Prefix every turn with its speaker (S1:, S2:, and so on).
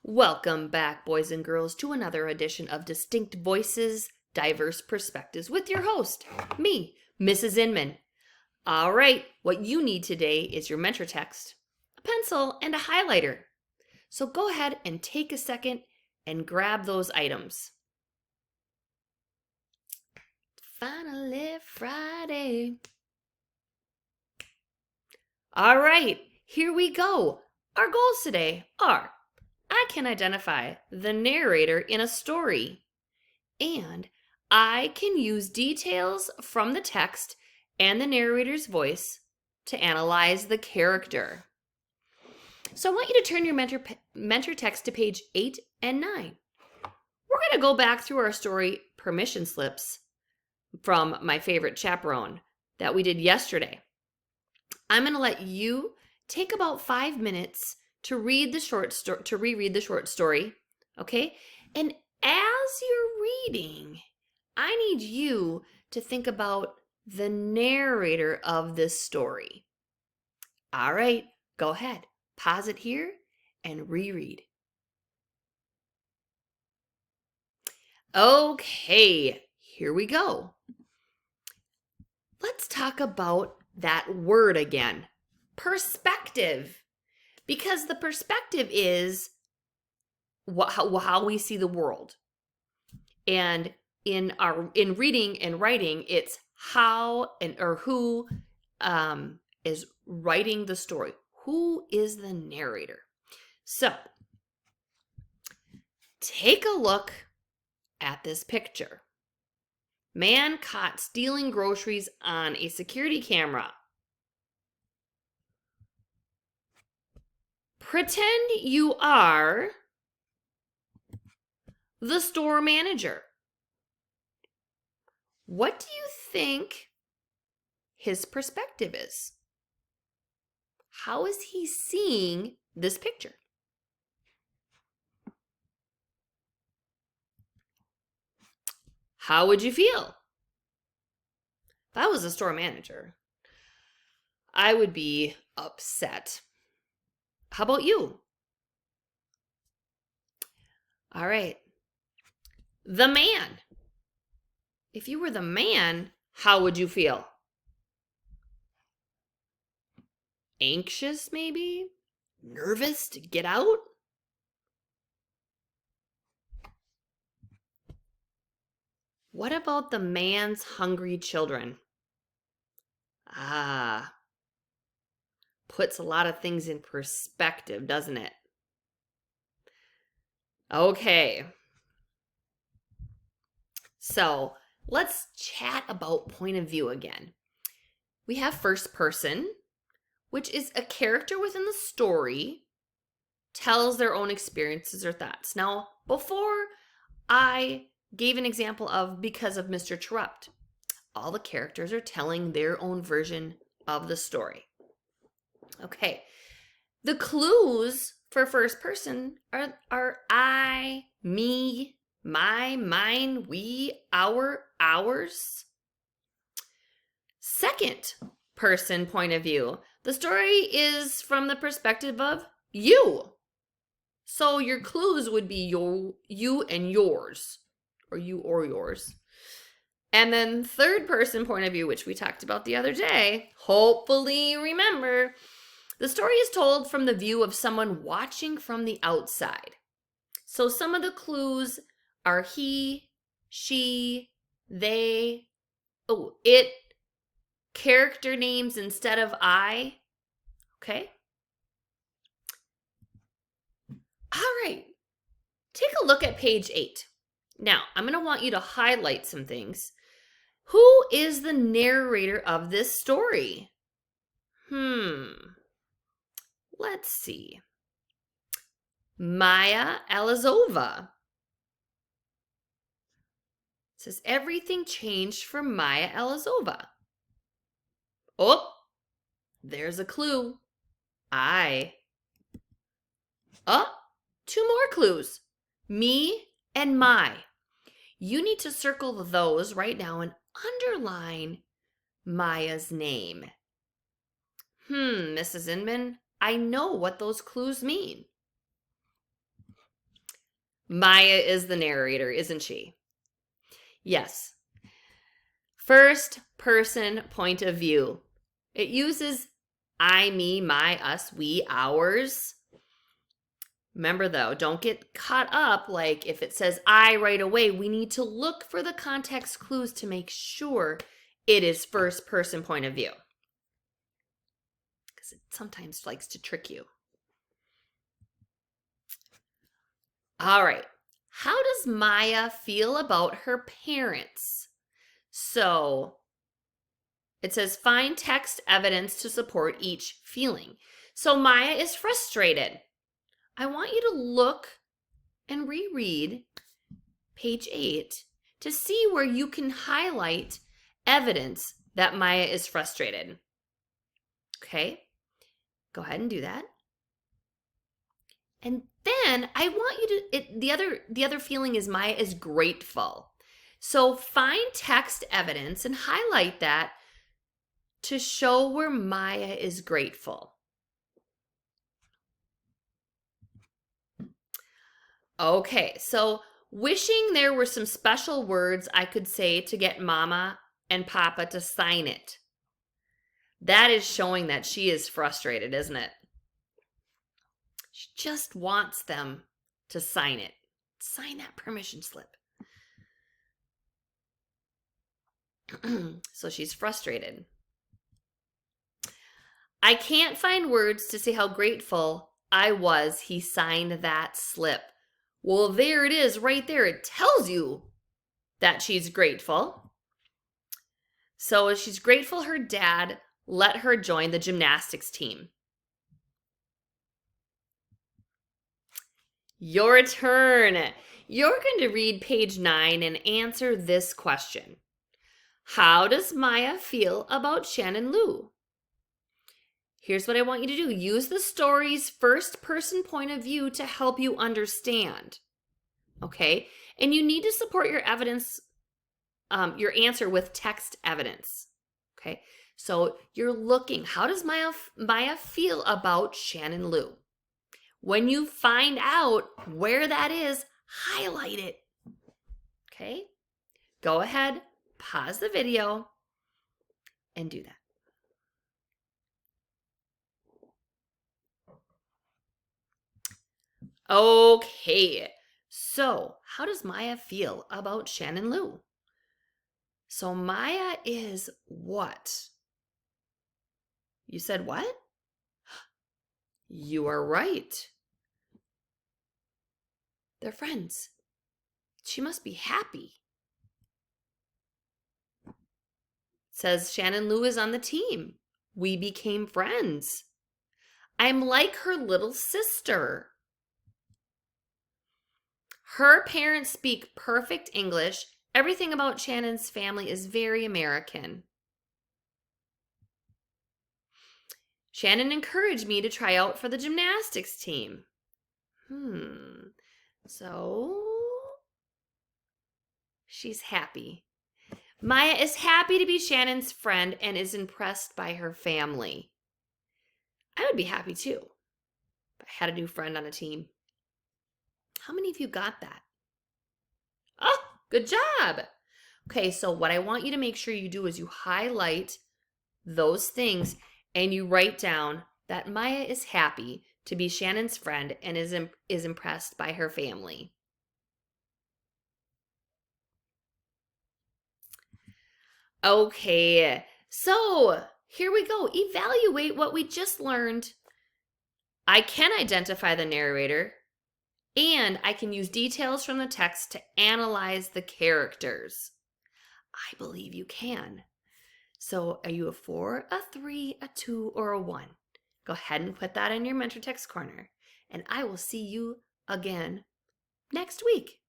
S1: Welcome back, boys and girls, to another edition of Distinct Voices, Diverse Perspectives with your host, me, Mrs. Inman. All right, what you need today is your mentor text, a pencil, and a highlighter. So go ahead and take a second and grab those items. Finally Friday. All right, here we go. Our goals today are: I can identify the narrator in a story, and I can use details from the text and the narrator's voice to analyze the character. So I want you to turn your mentor text to page 8 and 9. We're going to go back through our story permission slips from My Favorite Chaperone that we did yesterday. I'm going to let you take about 5 minutes to reread the short story, okay? And as you're reading, I need you to think about the narrator of this story. All right, go ahead. Pause it here and reread. Okay, here we go. Let's talk about that word again, perspective. Because the perspective is how we see the world. And in reading and writing, it's how or who is writing the story. Who is the narrator? So, take a look at this picture. Man caught stealing groceries on a security camera. Pretend you are the store manager. What do you think his perspective is? How is he seeing this picture? How would you feel? If I was a store manager, I would be upset. How about you? All right. The man. If you were the man, how would you feel? Anxious, maybe? Nervous to get out? What about the man's hungry children? Puts a lot of things in perspective, doesn't it? Okay. So let's chat about point of view again. We have first person, which is a character within the story tells their own experiences or thoughts. Now, before I gave an example of because of Mr. Interrupt, all the characters are telling their own version of the story. Okay. The clues for first person are I, me, my, mine, we, our, ours. Second person point of view. The story is from the perspective of you. So your clues would be you and yours, or you or yours. And then third person point of view, which we talked about the other day, hopefully remember, the story is told from the view of someone watching from the outside. So some of the clues are he, she, they, it, character names instead of I. Okay? All right. Take a look at page 8. Now, I'm going to want you to highlight some things. Who is the narrator of this story? Let's see. Maya Elizova. It says everything changed for Maya Elizova. Oh, there's a clue. I. Oh, 2 more clues. Me and my. You need to circle those right now and underline Maya's name. Mrs. Inman, I know what those clues mean. Maya is the narrator, isn't she? Yes. First person point of view. It uses I, me, my, us, we, ours. Remember though, don't get caught up like if it says I right away, we need to look for the context clues to make sure it is first person point of view. Because it sometimes likes to trick you. All right. How does Maya feel about her parents? So it says find text evidence to support each feeling. So Maya is frustrated. I want you to look and reread page 8 to see where you can highlight evidence that Maya is frustrated. Okay, go ahead and do that. And then I want you to, the other feeling is Maya is grateful. So find text evidence and highlight that to show where Maya is grateful. Okay, so wishing there were some special words I could say to get Mama and Papa to sign it. That is showing that she is frustrated, isn't it? She just wants them to sign it. Sign that permission slip. So she's frustrated. I can't find words to say how grateful I was he signed that slip. Well, there it is right there. It tells you that she's grateful. So she's grateful her dad let her join the gymnastics team. Your turn. You're going to read page 9 and answer this question. How does Maya feel about Shannon Lou? Here's what I want you to do. Use the story's first person point of view to help you understand. Okay? And you need to support your evidence, your answer with text evidence. Okay? So you're looking, how does Maya feel about Shannon Lou? When you find out where that is, highlight it. Okay? Go ahead, pause the video, and do that. Okay, so how does Maya feel about Shannon Lou? So Maya is what? You said what? You are right. They're friends. She must be happy. It says Shannon Lou is on the team. We became friends. I'm like her little sister. Her parents speak perfect English. Everything about Shannon's family is very American. Shannon encouraged me to try out for the gymnastics team. So she's happy. Maya is happy to be Shannon's friend and is impressed by her family. I would be happy too if I had a new friend on a team. How many of you got that? Oh, good job. Okay, so what I want you to make sure you do is you highlight those things and you write down that Maya is happy to be Shannon's friend and is impressed by her family. Okay, so here we go. Evaluate what we just learned. I can identify the narrator, and I can use details from the text to analyze the characters. I believe you can. So are you a 4, a 3, a 2, or a 1? Go ahead and put that in your mentor text corner, and I will see you again next week.